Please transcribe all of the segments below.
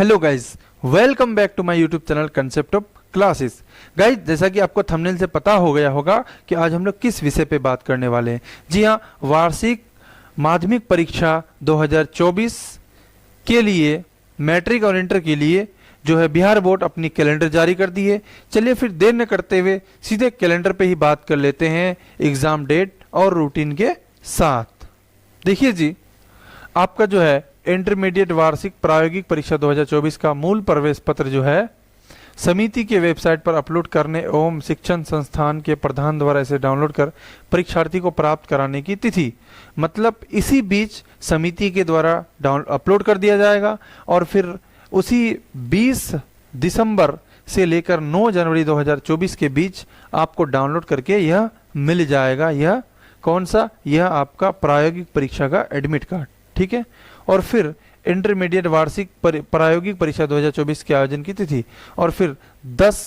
Hello guys, welcome back to my YouTube channel concept of classes. Guys, जैसा कि आपको thumbnail से पता हो गया होगा कि आज हम लोग किस विषय पे बात करने वाले हैं। जी हाँ, वार्षिक माध्यमिक परीक्षा 2024 के लिए मैट्रिक और इंटर के लिए जो है बिहार बोर्ड अपनी कैलेंडर जारी कर दी है। चलिए फिर देर न करते हुए सीधे कैलेंडर पे ही बात कर लेते हैं एग्जाम डेट और रूटीन के साथ। देखिए जी, आपका जो है इंटरमीडिएट वार्षिक प्रायोगिक परीक्षा 2024 का मूल प्रवेश पत्र जो है समिति के वेबसाइट पर अपलोड करने एवं शिक्षण संस्थान के प्रधान द्वारा इसे डाउनलोड कर परीक्षार्थी को प्राप्त कराने की तिथि, मतलब इसी बीच समिति के द्वारा अपलोड कर दिया जाएगा और फिर उसी 20 दिसंबर से लेकर 9 जनवरी 2024 के बीच आपको डाउनलोड करके यह मिल जाएगा। यह कौन सा? यह आपका प्रायोगिक परीक्षा का एडमिट कार्ड, ठीक है। और फिर इंटरमीडिएट वार्षिक प्रायोगिक परीक्षा 2024 के आयोजन की तिथि और फिर 10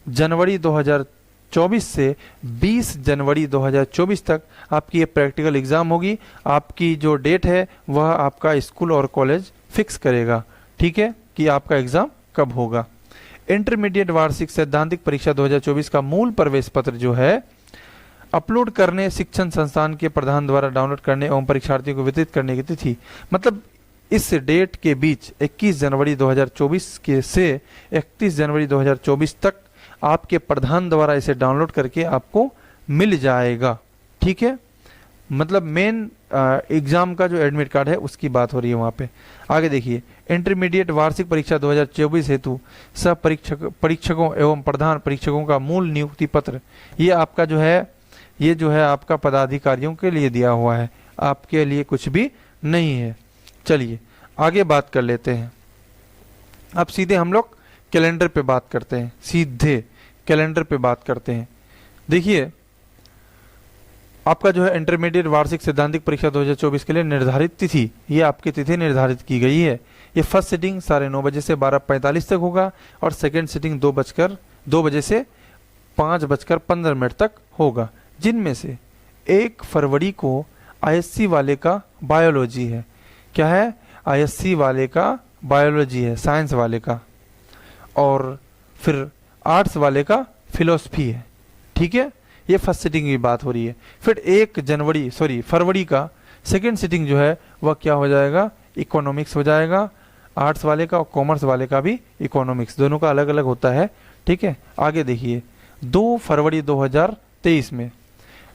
जनवरी 2024 से 20 जनवरी 2024 तक आपकी ये प्रैक्टिकल एग्जाम होगी। आपकी जो डेट है वह आपका स्कूल और कॉलेज फिक्स करेगा, ठीक है, कि आपका एग्जाम कब होगा। इंटरमीडिएट वार्षिक सैद्धांतिक परीक्षा 2024 का मूल प्रवेश पत्र जो है अपलोड करने शिक्षण संस्थान के प्रधान द्वारा डाउनलोड करने एवं परीक्षार्थियों को वितरित करने की तिथि, मतलब इस डेट के बीच 21 जनवरी 2024 के से 31 जनवरी 2024 तक आपके प्रधान द्वारा इसे डाउनलोड करके आपको मिल जाएगा, ठीक है। मतलब मेन एग्जाम का जो एडमिट कार्ड है उसकी बात हो रही है वहाँ पे। आगे देखिए, इंटरमीडिएट वार्षिक परीक्षा 2024 हेतु सब परीक्षकों एवं प्रधान परीक्षकों का मूल नियुक्ति पत्र, ये जो है आपका पदाधिकारियों के लिए दिया हुआ है, आपके लिए कुछ भी नहीं है। चलिए आगे बात कर लेते हैं। अब सीधे हम लोग कैलेंडर पे बात करते हैं, सीधे कैलेंडर पे बात करते हैं। देखिए, आपका जो है इंटरमीडिएट वार्षिक सैद्धांतिक परीक्षा 2024 के लिए निर्धारित तिथि, ये आपकी तिथि निर्धारित की गई है। ये फर्स्ट सिटिंग 9:30 बजे से 12:45 तक होगा और सेकेंड सिटिंग 2 बजे से 5:15 तक होगा, जिनमें से 1 फरवरी को आईएससी वाले का बायोलॉजी है। क्या है? आईएससी वाले का बायोलॉजी है, साइंस वाले का, और फिर आर्ट्स वाले का फिलोसफी है, ठीक है। ये फर्स्ट सिटिंग की बात हो रही है। फिर 1 फरवरी का सेकेंड सिटिंग जो है वह क्या हो जाएगा? इकोनॉमिक्स हो जाएगा। आर्ट्स वाले का और कॉमर्स वाले का भी इकोनॉमिक्स, दोनों का अलग अलग होता है, ठीक है। आगे देखिए, 2 फरवरी 2023 में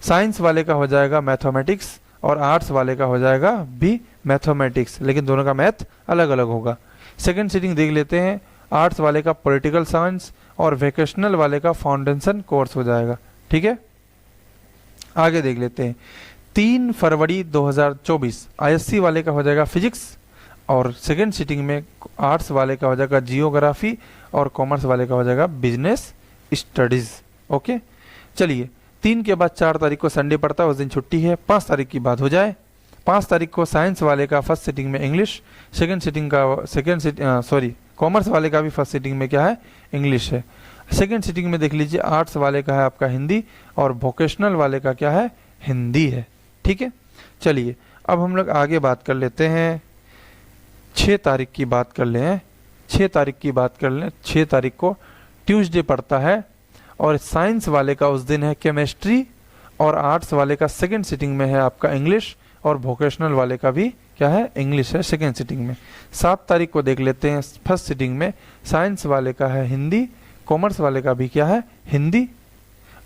साइंस वाले का हो जाएगा मैथमेटिक्स और आर्ट्स वाले का हो जाएगा भी मैथमेटिक्स, लेकिन दोनों का मैथ अलग अलग होगा। सेकेंड सिटिंग देख लेते हैं, आर्ट्स वाले का पॉलिटिकल साइंस और वोकेशनल वाले का फाउंडेशन कोर्स हो जाएगा, ठीक है। आगे देख लेते हैं, 3 फरवरी 2024 आईएससी वाले का हो जाएगा फिजिक्स और सेकेंड सिटिंग में आर्ट्स वाले का हो जाएगा जियोग्राफी और कॉमर्स वाले का हो जाएगा बिजनेस स्टडीज, ओके। चलिए, 3 के बाद 4 तारीख को संडे पड़ता है, उस दिन छुट्टी है। 5 तारीख की बात हो जाए, 5 तारीख को साइंस वाले का फर्स्ट सिटिंग में इंग्लिश, कॉमर्स वाले का भी फर्स्ट सिटिंग में क्या है? इंग्लिश है। सेकेंड सिटिंग में देख लीजिए, आर्ट्स वाले का है आपका हिंदी और वोकेशनल वाले का क्या है? हिंदी है, ठीक है। चलिए अब हम लोग आगे बात कर लेते हैं, 6 तारीख की बात कर लें। 6 तारीख को ट्यूसडे पड़ता है और साइंस वाले का उस दिन है केमिस्ट्री और आर्ट्स वाले का सेकेंड सिटिंग में है आपका इंग्लिश और वोकेशनल वाले का भी क्या है? इंग्लिश है सेकेंड सिटिंग में। 7 तारीख को देख लेते हैं, फर्स्ट सिटिंग में साइंस वाले का है हिंदी, कॉमर्स वाले का भी क्या है? हिंदी,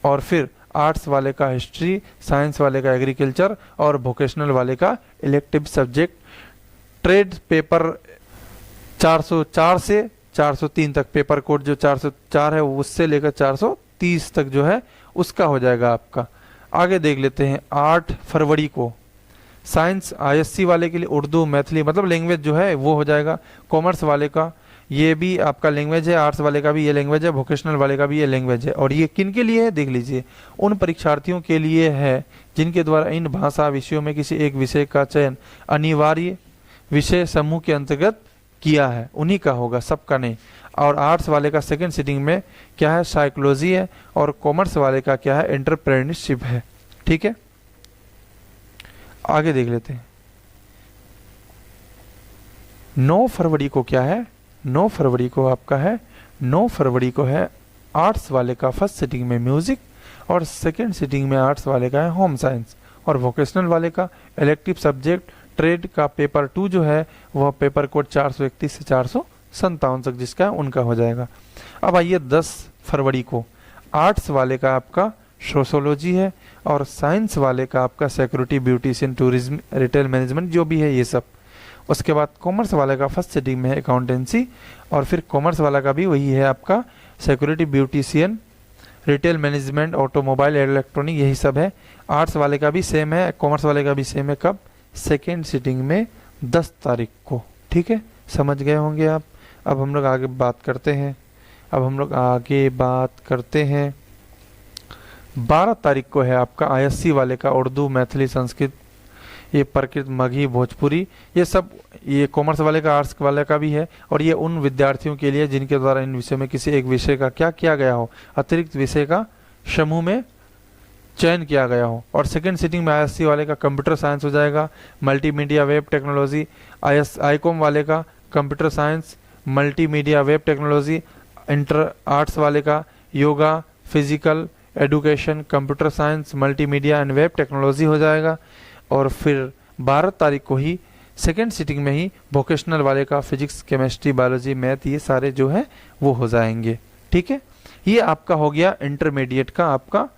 और फिर आर्ट्स वाले का हिस्ट्री, साइंस वाले का एग्रीकल्चर और वोकेशनल वाले का इलेक्टिव सब्जेक्ट। ट्रेड पेपर 404 से 403 तक, पेपर कोड जो 404 है उससे लेकर 430 तक जो है उसका हो जाएगा आपका। आगे देख लेते हैं, 8 फरवरी को साइंस आईएससी वाले के लिए उर्दू मैथिली मतलब लैंग्वेज जो है वो हो जाएगा। कॉमर्स वाले का ये भी आपका लैंग्वेज है, आर्ट्स वाले का भी ये लैंग्वेज है, वोकेशनल वाले का भी ये लैंग्वेज है। और ये किन के लिए है? देख लीजिए, उन परीक्षार्थियों के लिए है जिनके द्वारा इन भाषा विषयों में किसी एक विषय का चयन अनिवार्य विषय समूह के अंतर्गत किया है, उन्हीं का होगा, सबका नहीं। और आर्ट्स वाले का सेकेंड सिटिंग में क्या है? साइकोलॉजी है और कॉमर्स वाले का क्या है? एंटरप्रेन्योरशिप है, ठीक है। आगे देख लेते हैं, 9 फरवरी को क्या है? 9 फरवरी को आपका है 9 फरवरी को है आर्ट्स वाले का फर्स्ट सिटिंग में म्यूजिक, और सेकंड सिटिंग में आर्ट्स वाले का है होम साइंस, और वोकेशनल वाले का इलेक्टिव सब्जेक्ट ट्रेड का पेपर 2 जो है वह पेपर कोड 431 से 457 तक जिसका है उनका हो जाएगा। अब आइए 10 फरवरी को आर्ट्स वाले का आपका सोशोलॉजी है, और साइंस वाले का आपका security, beautician, tourism, retail management जो भी है ये सब। उसके बाद कॉमर्स वाले का फर्स्ट सिटिंग में है अकाउंटेंसी, और फिर कॉमर्स वाला का भी वही है आपका security, beautician, retail management, automobile, electronic, यही सब है। आर्ट्स वाले का भी सेम है, कॉमर्स वाले का भी सेम है। कब? सेकेंड सिटिंग में 10 तारीख को। ठीक है, समझ गए होंगे आप। अब हम लोग आगे बात करते हैं 12 तारीख को है आपका आईएससी वाले का उर्दू, मैथिली, संस्कृत, ये प्रकृत, मगही, भोजपुरी, ये सब ये कॉमर्स वाले का, आर्ट्स वाले का भी है। और ये उन विद्यार्थियों के लिए जिनके द्वारा इन विषयों में किसी एक विषय का क्या किया गया हो, अतिरिक्त विषय का समूह में चयन किया गया हो। और सेकंड सिटिंग में आईएससी वाले का कंप्यूटर साइंस हो जाएगा, मल्टीमीडिया, वेब टेक्नोलॉजी। आईकॉम वाले का computer science, multimedia, web technology. Inter arts वाले का yoga, physical education, computer science, multimedia and web technology हो जाएगा। और फिर 12 तारीख को ही सेकेंड सिटिंग में ही वोकेशनल वाले का फिजिक्स, केमिस्ट्री, बायोलॉजी, मैथ, ये सारे जो है वो हो जाएंगे। ठीक है, ये आपका हो गया इंटरमीडिएट का आपका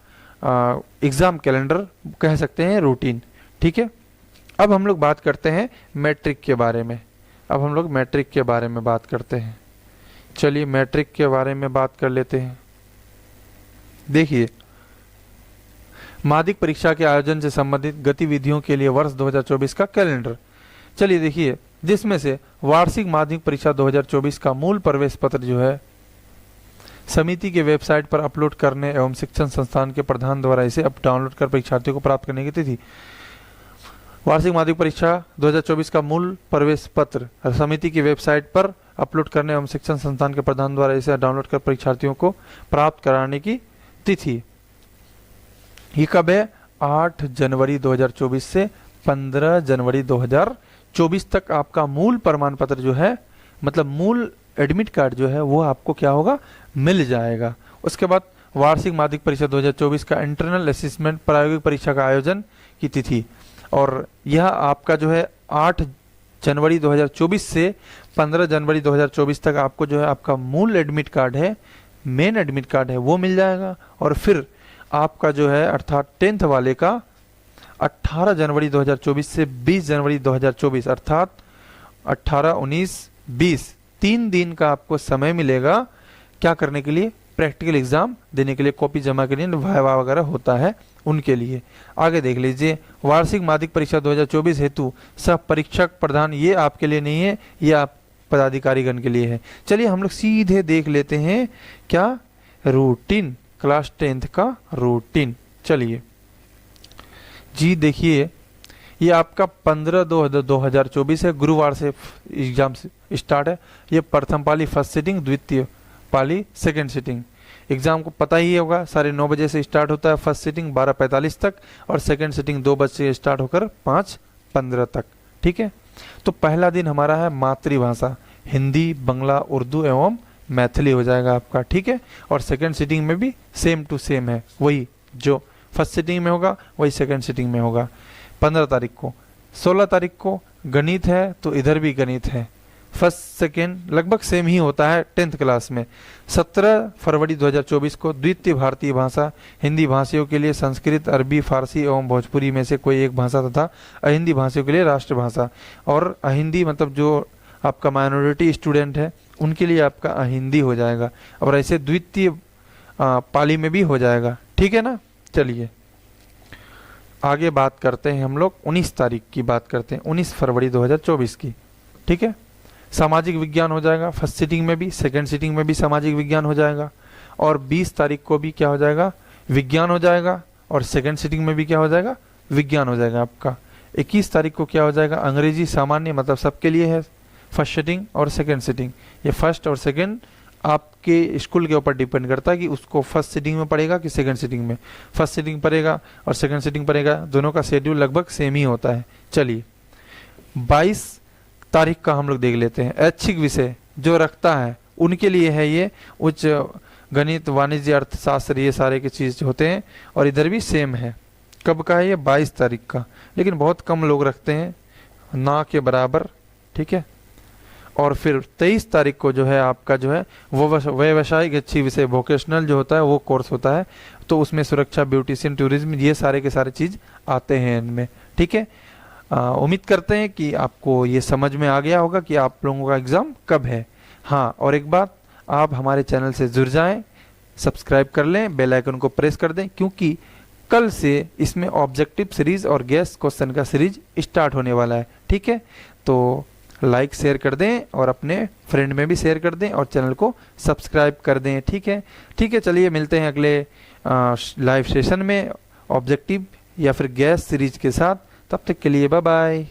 एग्ज़ाम कैलेंडर, कह सकते हैं रूटीन। ठीक है, अब हम लोग बात करते हैं मैट्रिक के बारे में। बात करते हैं। चलिए मैट्रिक के बारे में बात कर लेते हैं। देखिए, माध्यमिक परीक्षा के आयोजन से संबंधित गतिविधियों के लिए वर्ष 2024 का कैलेंडर। चलिए देखिए, जिसमें से वार्षिक माध्यमिक परीक्षा 2024 का मूल प्रवेश पत्र जो है समिति के वेबसाइट पर अपलोड करने एवं शिक्षण संस्थान के प्रधान द्वारा इसे अब डाउनलोड कर परीक्षार्थियों को प्राप्त करने की तिथि। वार्षिक माध्यमिक परीक्षा 2024 का मूल प्रवेश पत्र समिति की वेबसाइट पर अपलोड करने एवं शिक्षण संस्थान के प्रधान द्वारा इसे डाउनलोड कर परीक्षार्थियों को प्राप्त कराने की तिथि ये कब है? 8 जनवरी 2024 से 15 जनवरी 2024 तक आपका मूल प्रमाण पत्र जो है, मतलब मूल एडमिट कार्ड जो है वो आपको क्या होगा, मिल जाएगा। उसके बाद वार्षिक माध्यमिक परीक्षा 2024 का इंटरनल असेसमेंट प्रायोगिक परीक्षा का आयोजन की तिथि, और यह आपका जो है 8 जनवरी 2024 से 15 जनवरी 2024 तक आपको जो है आपका मूल एडमिट कार्ड है, मेन एडमिट कार्ड है वो मिल जाएगा। और फिर आपका जो है अर्थात 10th वाले का 18 जनवरी 2024 से 20 जनवरी 2024 अर्थात 18, 19, 20 3 दिन का आपको समय मिलेगा क्या करने के लिए, प्रैक्टिकल एग्जाम देने के लिए, कॉपी जमा के लिए, वाइवा वगैरह होता है उनके लिए। आगे देख लीजिए, वार्षिक माध्यमिक परीक्षा 2024 हेतु सह परीक्षक प्रदान, ये आपके लिए नहीं है, ये आप पदाधिकारीगण के लिए है। चलिए हम लोग सीधे देख लेते हैं क्या, रूटीन, क्लास 10th का रूटीन। चलिए जी देखिए, ये आपका 15/2/2024 है, गुरुवार से एग्जाम स्टार्ट है। ये प्रथम पाली फर्स्ट सिटिंग, द्वितीय पाली सेकंड सिटिंग। एग्जाम को पता ही होगा 9:30 बजे से स्टार्ट होता है फर्स्ट सिटिंग 12:45 तक, और सेकंड सिटिंग 2 बजे से स्टार्ट होकर 5:15 तक। ठीक है, तो पहला दिन हमारा है मातृभाषा, हिंदी, बंगला, उर्दू एवं मैथिली हो जाएगा आपका। ठीक है, और सेकंड सिटिंग में भी सेम टू सेम है, वही जो फर्स्ट सिटिंग में होगा वही सेकंड सिटिंग में होगा। 15 तारीख को। 16 तारीख को गणित है, तो इधर भी गणित है, फर्स्ट सेकेंड लगभग सेम ही होता है 10th क्लास में। 17 फरवरी 2024 को द्वितीय भारतीय भाषा, हिंदी भाषियों के लिए संस्कृत, अरबी, फारसी एवं भोजपुरी में से कोई एक भाषा तथा अहिंदी भाषियों के लिए राष्ट्रभाषा। और अहिंदी मतलब जो आपका माइनॉरिटी स्टूडेंट है उनके लिए आपका अहिंदी हो जाएगा, और ऐसे द्वितीय पाली में भी हो जाएगा। ठीक है ना। चलिए आगे बात करते हैं हम लोग 19 तारीख की बात करते हैं, 19 फरवरी 2024 की। ठीक है, सामाजिक विज्ञान हो जाएगा, फर्स्ट सिटिंग में भी सेकंड सिटिंग में भी सामाजिक विज्ञान हो जाएगा। और 20 तारीख को भी क्या हो जाएगा, विज्ञान हो जाएगा, और सेकंड सिटिंग में भी क्या हो जाएगा, विज्ञान हो जाएगा आपका। 21 तारीख को क्या हो जाएगा, अंग्रेजी सामान्य मतलब सबके लिए है, फर्स्ट सिटिंग और सेकंड सिटिंग। ये फर्स्ट और सेकंड आपके स्कूल के ऊपर डिपेंड करता है कि उसको फर्स्ट सिटिंग में पढ़ेगा कि सेकंड सिटिंग में। फर्स्ट सिटिंग पढ़ेगा और सेकंड सिटिंग पढ़ेगा, दोनों का शेड्यूल लगभग सेम ही होता है। चलिए 22 तारीख का हम लोग देख लेते हैं, ऐच्छिक विषय जो रखता है उनके लिए है ये। उच्च गणित, वाणिज्य, अर्थशास्त्र, ये सारे के चीज़ होते हैं। और इधर भी सेम है। कब का है ये? 22 तारीख का। लेकिन बहुत कम लोग रखते हैं, ना के बराबर, ठीक है। और फिर 23 तारीख को जो है आपका जो है वो व्यवसायिक अच्छी विषय, वोकेशनल जो होता है वो कोर्स होता है। तो उसमें सुरक्षा, ब्यूटिशियन, टूरिज्म, ये सारे के सारे चीज़ आते हैं इनमें, ठीक है। उम्मीद करते हैं कि आपको ये समझ में आ गया होगा कि आप लोगों का एग्ज़ाम कब है। हाँ, और एक बात, आप हमारे चैनल से जुड़ जाएं, सब्सक्राइब कर लें, बेल आइकन को प्रेस कर दें, क्योंकि कल से इसमें ऑब्जेक्टिव सीरीज और गैस क्वेश्चन का सीरीज स्टार्ट होने वाला है, ठीक है। तो लाइक शेयर कर दें और अपने फ्रेंड में भी शेयर कर दें और चैनल को सब्सक्राइब कर दें, ठीक है। ठीक है, चलिए मिलते हैं अगले लाइव सेशन में ऑब्जेक्टिव या फिर गैस सीरीज के साथ। तब तक के लिए बाय बाय।